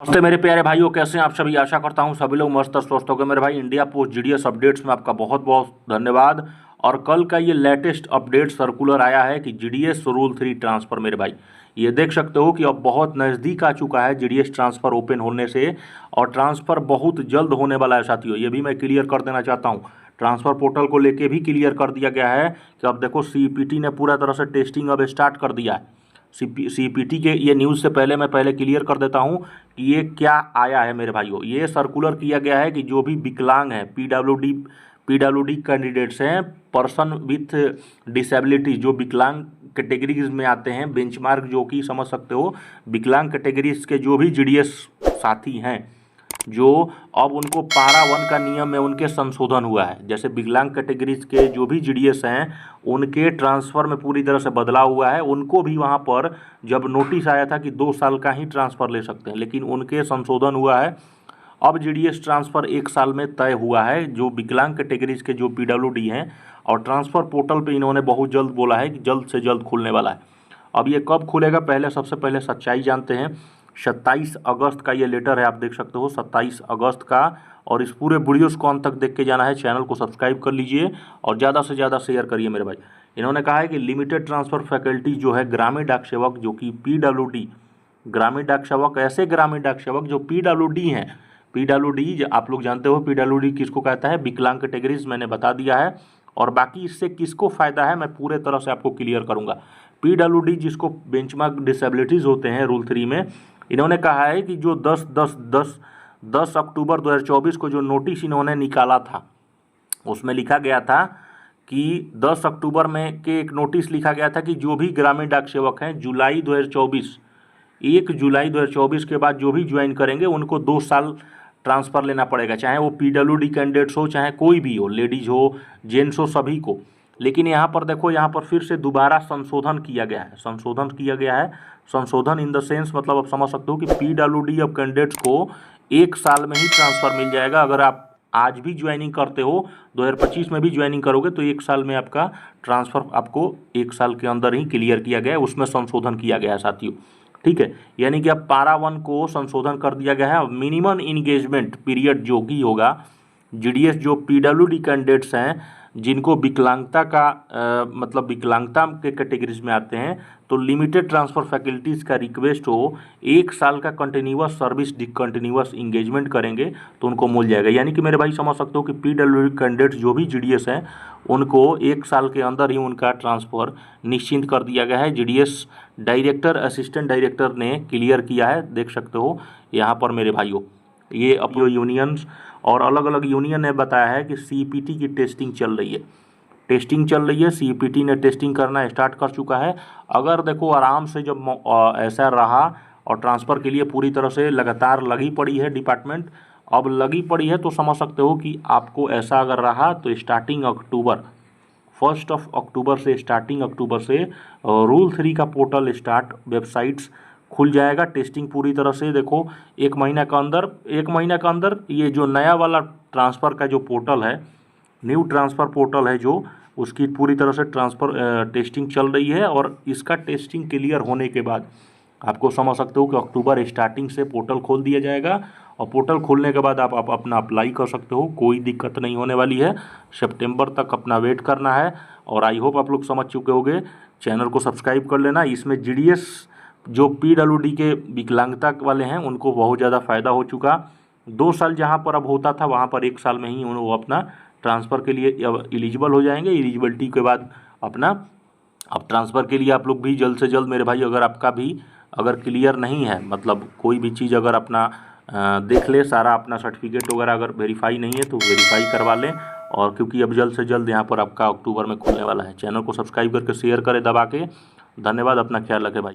नमस्ते मेरे प्यारे भाइयों, कैसे हैं आप सभी। आशा करता हूं सभी लोग मस्त और स्वस्थ होंगे। मेरे भाई इंडिया पोस्ट जीडीएस अपडेट्स में आपका बहुत बहुत धन्यवाद। और कल का ये लेटेस्ट अपडेट सर्कुलर आया है कि जीडीएस रूल 3 ट्रांसफ़र। मेरे भाई ये देख सकते हो कि अब बहुत नज़दीक आ चुका है जीडीएस ट्रांसफ़र ओपन होने से, और ट्रांसफ़र बहुत जल्द होने वाला है साथियों। ये भी मैं क्लियर कर देना चाहता हूँ, ट्रांसफ़र पोर्टल को लेके भी क्लियर कर दिया गया है कि अब देखो सीपीटी ने पूरा तरह से टेस्टिंग अब स्टार्ट कर दिया है। सीपीटी के ये न्यूज़ से पहले मैं क्लियर कर देता हूँ कि ये क्या आया है मेरे भाइयों। ये सर्कुलर किया गया है कि जो भी विकलांग हैं, पीडब्ल्यूडी कैंडिडेट्स हैं, पर्सन विथ डिसेबिलिटी, जो विकलांग कैटेगरीज में आते हैं, बेंचमार्क जो कि समझ सकते हो, विकलांग कैटेगरीज के जो भी जीडीएस साथी हैं, जो अब उनको पारा 1 का नियम में उनके संशोधन हुआ है। जैसे विकलांग कैटेगरीज के जो भी जीडीएस हैं, उनके ट्रांसफ़र में पूरी तरह से बदलाव हुआ है। उनको भी वहाँ पर जब नोटिस आया था कि 2 साल का ही ट्रांसफ़र ले सकते हैं, लेकिन उनके संशोधन हुआ है। अब जीडीएस ट्रांसफ़र 1 साल में तय हुआ है, जो विकलांग कैटेगरीज के जो पीडब्ल्यूडी हैं। और ट्रांसफ़र पोर्टल पे इन्होंने बहुत जल्द बोला है कि जल्द से जल्द खुलने वाला है। अब ये कब खुलेगा, सबसे पहले सच्चाई जानते हैं। 27 अगस्त का ये लेटर है, आप देख सकते हो 27 अगस्त का। और इस पूरे वीडियोस को अंत तक देख के जाना है। चैनल को सब्सक्राइब कर लीजिए और ज़्यादा से ज़्यादा शेयर करिए मेरे भाई। इन्होंने कहा है कि लिमिटेड ट्रांसफ़र फैकल्टी जो है ग्रामीण डाक सेवक, जो कि पीडब्ल्यूडी, ग्रामीण डाक सेवक, ऐसे ग्रामीण डाक सेवक जो पीडब्ल्यूडी हैं। पीडब्ल्यूडी आप लोग जानते हो, पीडब्ल्यूडी किसको कहता है, विकलांग कैटेगरीज, मैंने बता दिया है। और बाकी इससे किसको फ़ायदा है मैं पूरे तरह से आपको क्लियर करूँगा। पीडब्ल्यूडी जिसको बेंचमार्क डिसेबिलिटीज़ होते हैं रूल 3 में, इन्होंने कहा है कि जो 10 अक्टूबर 2024 को जो नोटिस इन्होंने निकाला था, उसमें लिखा गया था कि 10 अक्टूबर में के एक नोटिस लिखा गया था कि जो भी ग्रामीण डाक सेवक हैं, 1 जुलाई 2024 के बाद जो भी ज्वाइन करेंगे उनको 2 साल ट्रांसफ़र लेना पड़ेगा, चाहे वो पीडब्ल्यूडी कैंडिडेट्स हो, चाहे कोई भी हो, लेडीज हो, जेंट्स हो, सभी को। लेकिन यहाँ पर देखो, यहाँ पर फिर से दोबारा संशोधन किया गया है। संशोधन इन द सेंस, मतलब आप समझ सकते हो कि पीडब्ल्यूडी अब कैंडिडेट्स को 1 साल में ही ट्रांसफ़र मिल जाएगा। अगर आप आज भी ज्वाइनिंग करते हो, 2025 में भी ज्वाइनिंग करोगे, तो 1 साल में आपका ट्रांसफ़र आपको 1 साल के अंदर ही क्लियर किया गया है। उसमें संशोधन किया गया है साथियों, ठीक है। यानी कि अब पारा 1 को संशोधन कर दिया गया है। मिनिमम इंगेजमेंट पीरियड जो भी होगा, जीडीएस जो पीडब्ल्यूडी कैंडिडेट्स हैं, जिनको विकलांगता का मतलब विकलांगता के कैटेगरीज में आते हैं, तो लिमिटेड ट्रांसफ़र फैकल्टीज़ का रिक्वेस्ट हो, 1 साल का कंटिन्यूस सर्विस कंटिन्यूस इंगेजमेंट करेंगे तो उनको मिल जाएगा। यानी कि मेरे भाई समझ सकते हो कि पीडब्ल्यूडी कैंडिडेट्स जो भी जीडीएस हैं, उनको 1 साल के अंदर ही उनका ट्रांसफ़र निश्चिंत कर दिया गया है। जीडीएस डायरेक्टर, असिस्टेंट डायरेक्टर ने क्लियर किया है, देख सकते हो यहाँ पर मेरे भाइयों। ये अपने यूनियंस और अलग अलग यूनियन ने बताया है कि सीपीटी की टेस्टिंग चल रही है। सीपीटी ने टेस्टिंग करना स्टार्ट कर चुका है। अगर देखो आराम से जब ऐसा रहा और ट्रांसफ़र के लिए पूरी तरह से लगातार लगी पड़ी है डिपार्टमेंट, अब लगी पड़ी है, तो समझ सकते हो कि आपको ऐसा अगर रहा तो स्टार्टिंग अक्टूबर, 1 अक्टूबर से, स्टार्टिंग अक्टूबर से रूल 3 का पोर्टल स्टार्ट, वेबसाइट्स खुल जाएगा। टेस्टिंग पूरी तरह से देखो 1 महीना का अंदर ये जो नया वाला ट्रांसफ़र का जो पोर्टल है, न्यू ट्रांसफ़र पोर्टल है, जो उसकी पूरी तरह से टेस्टिंग चल रही है। और इसका टेस्टिंग क्लियर होने के बाद आपको समझ सकते हो कि अक्टूबर स्टार्टिंग से पोर्टल खोल दिया जाएगा। और पोर्टल खोलने के बाद आप अपना अप्लाई कर सकते हो, कोई दिक्कत नहीं होने वाली है। सितंबर तक अपना वेट करना है। और आई होप आप लोग समझ चुके होंगे। चैनल को सब्सक्राइब कर लेना। इसमें जीडीएस जो पीडब्ल्यूडी के विकलांगता वाले हैं, उनको बहुत ज़्यादा फ़ायदा हो चुका। 2 साल जहाँ पर अब होता था, वहाँ पर 1 साल में ही वो अपना ट्रांसफ़र के लिए एलिजिबल हो जाएंगे। एलिजिबिलिटी के बाद अपना अब ट्रांसफ़र के लिए आप लोग भी जल्द से जल्द मेरे भाई, अगर आपका भी अगर क्लियर नहीं है, मतलब कोई भी चीज़ अगर अपना देख ले, सारा अपना सर्टिफिकेट वगैरह अगर वेरीफाई नहीं है तो वेरीफाई करवा लें। और क्योंकि अब जल्द से जल्द यहाँ पर आपका अक्टूबर में खुलने वाला है। चैनल को सब्सक्राइब करके शेयर करें दबा के। धन्यवाद, अपना ख्याल रखें भाई।